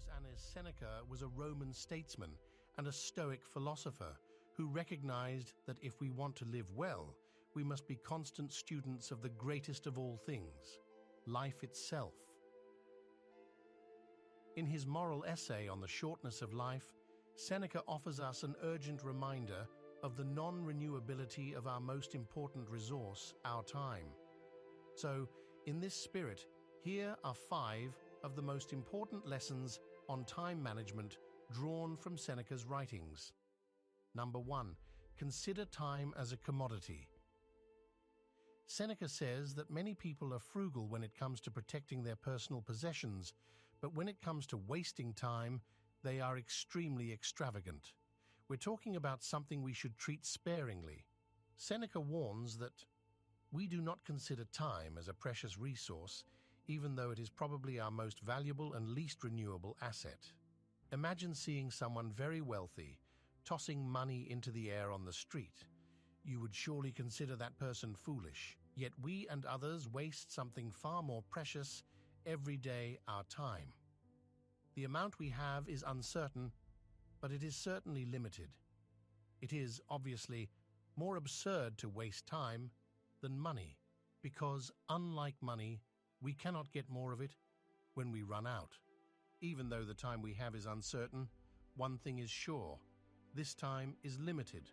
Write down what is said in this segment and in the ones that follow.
Lucius Annaeus Seneca was a Roman statesman and a Stoic philosopher who recognized that if we want to live well, we must be constant students of the greatest of all things, life itself. In his moral essay on the shortness of life, Seneca offers us an urgent reminder of the non-renewability of our most important resource, our time. So, in this spirit, here are 5 of the most important lessons on time management drawn from Seneca's writings. Number 1. Consider time as a commodity. Seneca says that many people are frugal when it comes to protecting their personal possessions, but when it comes to wasting time, they are extremely extravagant. We're talking about something we should treat sparingly. Seneca warns that we do not consider time as a precious resource, even though it is probably our most valuable and least renewable asset. Imagine seeing someone very wealthy tossing money into the air on the street. You would surely consider that person foolish, yet we and others waste something far more precious every day, our time. The amount we have is uncertain, but it is certainly limited. It is, obviously, more absurd to waste time than money, because, unlike money, we cannot get more of it when we run out. Even though the time we have is uncertain, one thing is sure: this time is limited.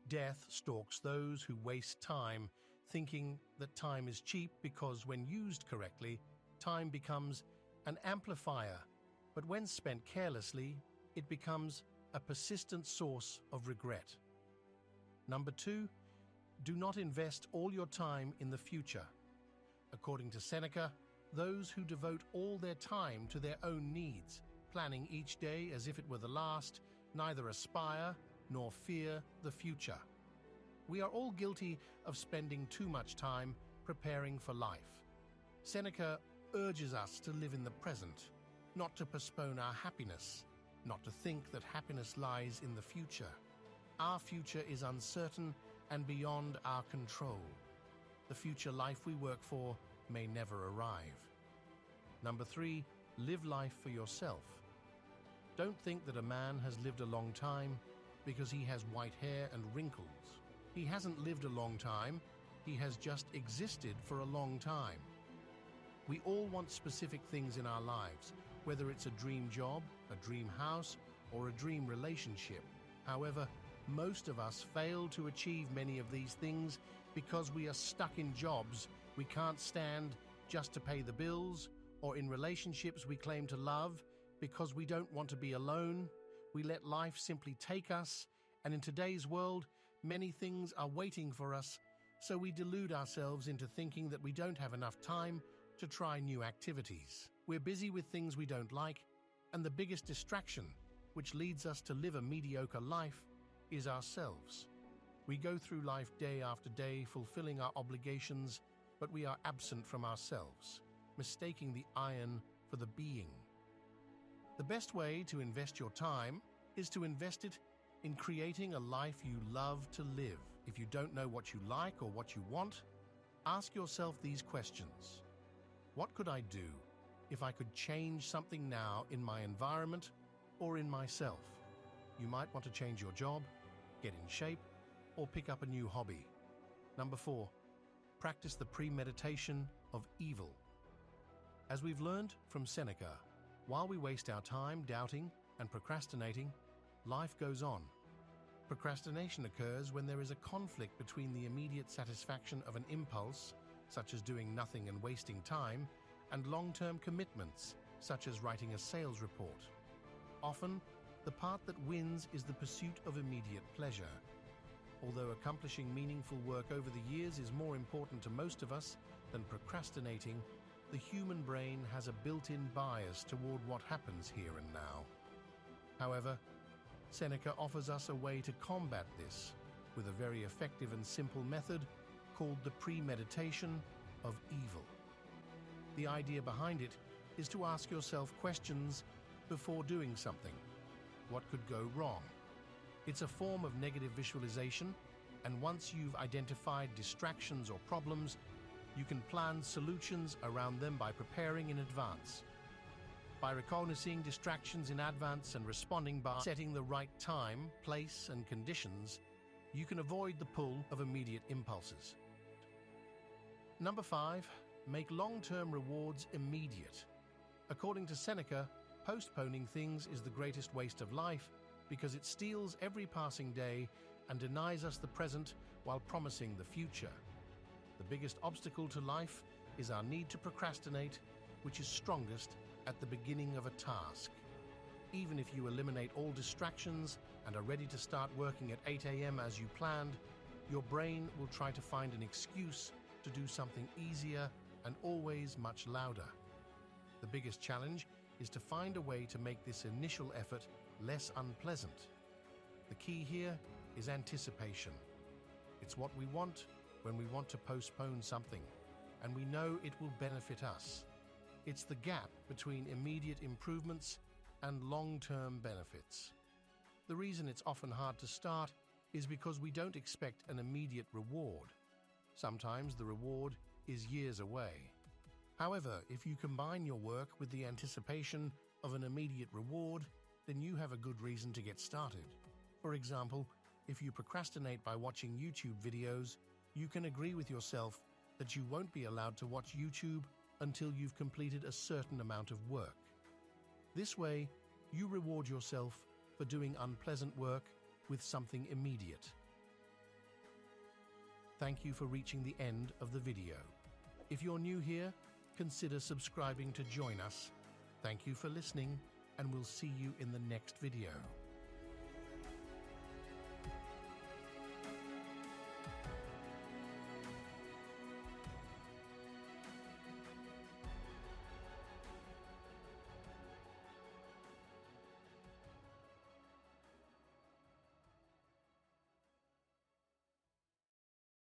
Death stalks those who waste time, thinking that time is cheap because when used correctly, time becomes an amplifier, but when spent carelessly, it becomes a persistent source of regret. Number 2, do not invest all your time in the future. According to Seneca, those who devote all their time to their own needs, planning each day as if it were the last, neither aspire nor fear the future. We are all guilty of spending too much time preparing for life. Seneca urges us to live in the present, not to postpone our happiness, not to think that happiness lies in the future. Our future is uncertain and beyond our control. The future life we work for may never arrive. Number 3, live life for yourself. Don't think that a man has lived a long time because he has white hair and wrinkles. He hasn't lived a long time, he has just existed for a long time. We all want specific things in our lives, whether it's a dream job, a dream house, or a dream relationship. However, most of us fail to achieve many of these things because we are stuck in jobs we can't stand just to pay the bills, or in relationships we claim to love because we don't want to be alone. We let life simply take us, and in today's world, many things are waiting for us, so we delude ourselves into thinking that we don't have enough time to try new activities. We're busy with things we don't like, and the biggest distraction, which leads us to live a mediocre life, is ourselves. We go through life day after day fulfilling our obligations, but we are absent from ourselves, mistaking the iron for the being. The best way to invest your time is to invest it in creating a life you love to live. If you don't know what you like or what you want, ask yourself these questions. What could I do if I could change something now in my environment or in myself? You might want to change your job, get in shape, or pick up a new hobby. Number 4, practice the premeditation of evil. As we've learned from Seneca, while we waste our time doubting and procrastinating, life goes on. Procrastination occurs when there is a conflict between the immediate satisfaction of an impulse, such as doing nothing and wasting time, and long-term commitments, such as writing a sales report. Often, the part that wins is the pursuit of immediate pleasure. Although accomplishing meaningful work over the years is more important to most of us than procrastinating, the human brain has a built-in bias toward what happens here and now. However, Seneca offers us a way to combat this with a very effective and simple method called the premeditation of evil. The idea behind it is to ask yourself questions before doing something. What could go wrong? It's a form of negative visualization, and once you've identified distractions or problems, you can plan solutions around them by preparing in advance. By recognizing distractions in advance and responding by setting the right time, place, and conditions, you can avoid the pull of immediate impulses. Number 5, make long-term rewards immediate. According to Seneca, postponing things is the greatest waste of life because it steals every passing day and denies us the present while promising the future. The biggest obstacle to life is our need to procrastinate, which is strongest at the beginning of a task. Even if you eliminate all distractions and are ready to start working at 8 a.m. as you planned, your brain will try to find an excuse to do something easier and always much louder. The biggest challenge is to find a way to make this initial effort less unpleasant. The key here is anticipation. It's what we want when we want to postpone something, and we know it will benefit us. It's the gap between immediate improvements and long-term benefits. The reason it's often hard to start is because we don't expect an immediate reward. Sometimes the reward is years away. However, if you combine your work with the anticipation of an immediate reward, then you have a good reason to get started. For example, if you procrastinate by watching YouTube videos, you can agree with yourself that you won't be allowed to watch YouTube until you've completed a certain amount of work. This way, you reward yourself for doing unpleasant work with something immediate. Thank you for reaching the end of the video. If you're new here, consider subscribing to join us. Thank you for listening, and we'll see you in the next video.